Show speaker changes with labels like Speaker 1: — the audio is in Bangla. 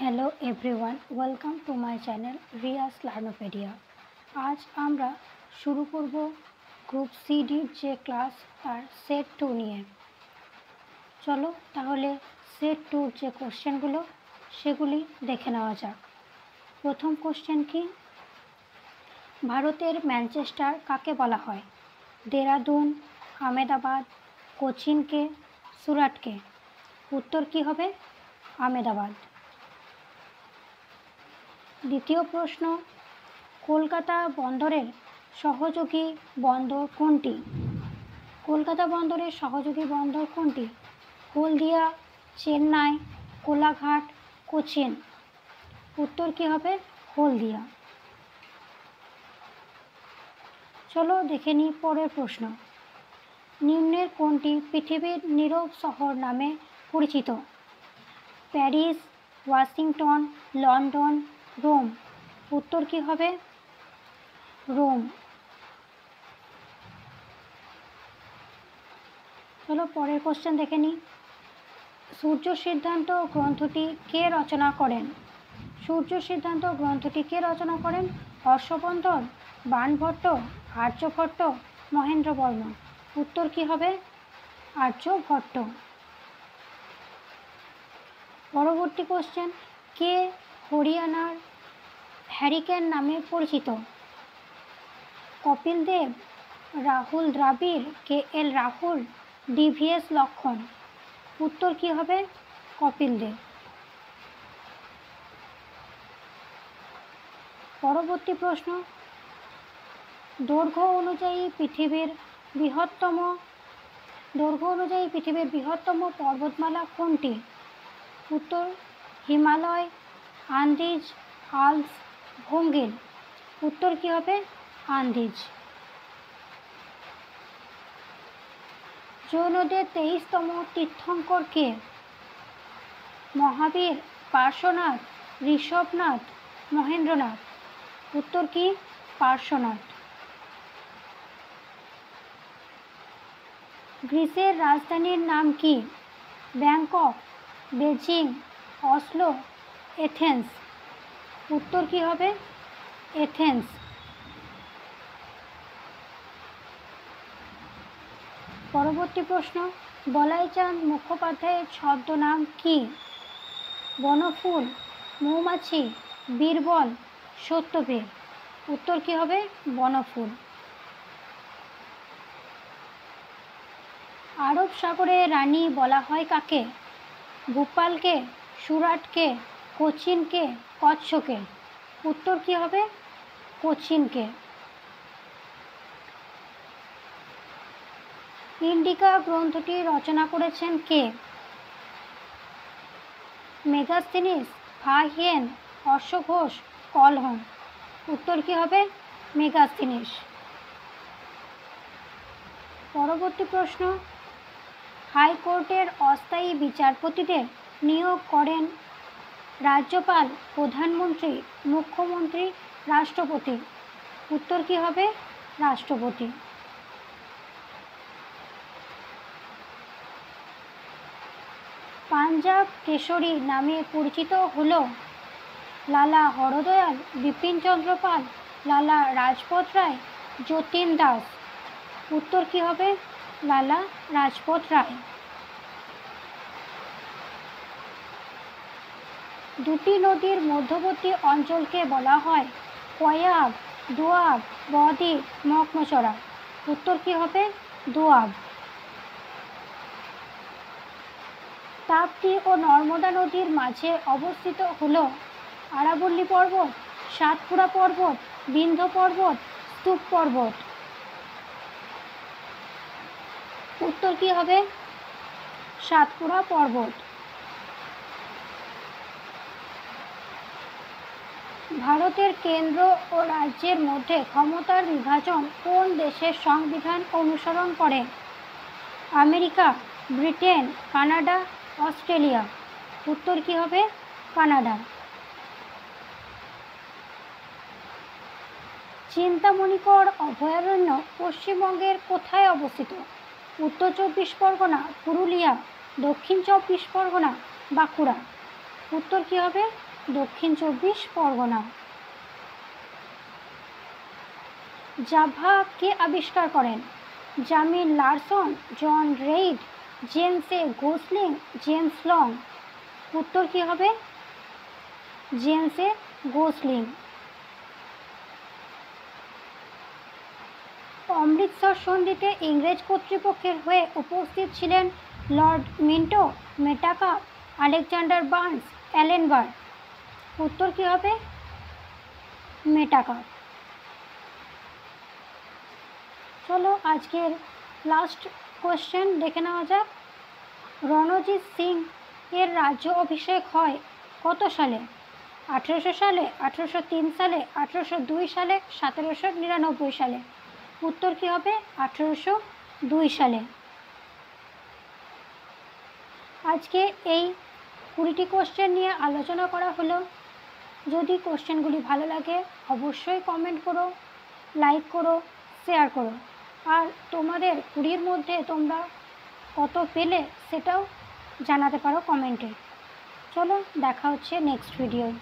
Speaker 1: Hello everyone, welcome to my channel Riya's learnopedia. আজ আমরা শুরু করব গ্রুপ সিডির যে ক্লাস তার সেট 2 নিয়ে। চলো তাহলে সেট 2 যে কোশ্চেনগুলো সেগুলি দেখে নেওয়া যাক। প্রথম কোশ্চেন কি, ভারতের ম্যানচেস্টার কাকে বলা হয়? দেরাদুন, আহমেদাবাদ, কোচিনকে, সুরাটকে? উত্তর কি হবে? আহমেদাবাদ। দ্বিতীয় প্রশ্ন, কলকাতা বন্দরের সহযোগী বন্দর কোনটি? কলকাতা বন্দরের সহযোগী বন্দর কোনটি? হলদিয়া, চেন্নাই, কোলাঘাট, কোচিন? উত্তর কি হবে? হলদিয়া। চলো দেখে নিই পরের প্রশ্ন, নিম্নের কোনটি পৃথিবীর নীরব শহর নামে পরিচিত? Paris, Washington, London, Rome? উত্তর কি হবে? রোম। চলো পরের কোশ্চেন দেখে নিই, সূর্য সিদ্ধান্ত গ্রন্থটি কে রচনা করেন? সূর্য সিদ্ধান্ত গ্রন্থটি কে রচনা করেন? হর্ষবর্ধন, বাণভট্ট, আর্যভট্ট, মহেন্দ্র বর্মন? উত্তর কি হবে? আর্যভট্ট। পরবর্তী কোশ্চেন, কে হরিয়ানার হ্যারিকেন নামে পরিচিত? Kapil Dev, Rahul Dravid, KL Rahul, DVS Lakshman? উত্তর কি হবে? কপিল দেব। পরবর্তী প্রশ্ন, দৈর্ঘ্য অনুযায়ী পৃথিবীর বৃহত্তম পর্বতমালা কোনটি? উত্তর হিমালয়, আন্দিজ, আল্পস, ভঙ্গিল? উত্তর কি হবে? আন্দিজ। জৈনদের 23তম তীর্থঙ্কর কে? মহাবীর, পার্শ্বনাথ, ঋষভনাথ, মহেন্দ্রনাথ? উত্তর কি? পার্শ্বনাথ। গ্রিসের রাজধানীর নাম কি? Bangkok, Beijing, Oslo, Athens? উত্তর কি হবে? এথেন্স। পরবর্তী প্রশ্ন, বলাইচাঁদ মুখোপাধ্যায়ের ছদ্মনাম কি? বনফুল, মৌমাছি, বীরবল, সত্যবীর? উত্তর কি হবে? বনফুল। আরব সাগরের রানী বলা হয় কাকে? ভোপালকে, সুরাটকে, কোচিনকে, কচ্ছকে? উত্তর কি হবে? কোচিনকে। ইন্ডিকা গ্রন্থটি রচনা করেছেন কে? মেগাস্থিনিস, ফাহিয়েন, অশ্বঘোষ, কলহন? উত্তর কি হবে? মেগাস্থিনিস। পরবর্তী প্রশ্ন, হাইকোর্টের অস্থায়ী বিচারপতিদের নিয়োগ করেন রাজ্যপাল, প্রধানমন্ত্রী, মুখ্যমন্ত্রী, রাষ্ট্রপতি? উত্তর কি হবে? রাষ্ট্রপতি। পাঞ্জাব কেশরী নামে পরিচিত হল লালা হরদয়াল, বিপিনচন্দ্র পাল, লালা রাজপথ রায়, যতীন দাস? উত্তর কি হবে? লালা রাজপথ রায়। দুটি নদীর মধ্যবর্তী অঞ্চলকে বলা হয় কয়াব, দোয়াব, বদ্বীপ, মগ্নচড়া? উত্তর কি হবে? দোয়াব। তাপ্তি ও নর্মদা নদীর মাঝে অবস্থিত হল আরাবল্লী পর্বত, সাতপুরা পর্বত, বিন্ধ্য পর্বত, স্তূপ পর্বত? উত্তর কি হবে? সাতপুরা পর্বত। ভারতের কেন্দ্র ও রাজ্যের মধ্যে ক্ষমতার বিভাজন কোন দেশের সংবিধান অনুসরণ করে? America, Britain, Canada, Australia? উত্তর কি হবে? কানাডা। চিন্তামণিকর অভয়ারণ্য পশ্চিমবঙ্গের কোথায় অবস্থিত? উত্তর 24 পরগনা, পুরুলিয়া, দক্ষিণ 24 পরগনা, বাঁকুড়া? উত্তর কি হবে? দক্ষিণ চব্বিশ পরগনা। জাভা কে আবিষ্কার করেন? Jamil Larson, John Reid, James A Gosling, James Long. উত্তর কি হবে? James A Gosling. অমৃতসর সন্ধিতে ইংরেজ কর্তৃপক্ষের হয়ে উপস্থিত ছিলেন Lord Minto, Metcalfe, Alexander Burnes, Allen Barr. উত্তর কি হবে? মেটাকাপ। চলো আজকের লাস্ট কোয়েশ্চেন দেখে নেওয়া যাক। রণজিৎ সিং এর রাজ্য অভিষেক হয় কত সালে? 1800 সালে, 1803 সালে, 1802 সালে, 1799 সালে। উত্তর কি হবে? 1802 সালে। আজকে এই 20টি কোশ্চেন নিয়ে আলোচনা করা হলো। যদি কোশ্চেনগুলি ভালো লাগে অবশ্যই কমেন্ট করো, লাইক করো, শেয়ার করো। আর তোমাদের 20-র মধ্যে তোমরা কত পেলে সেটাও জানাতে পারো কমেন্টে। চলো দেখা হচ্ছে নেক্সট ভিডিওয়।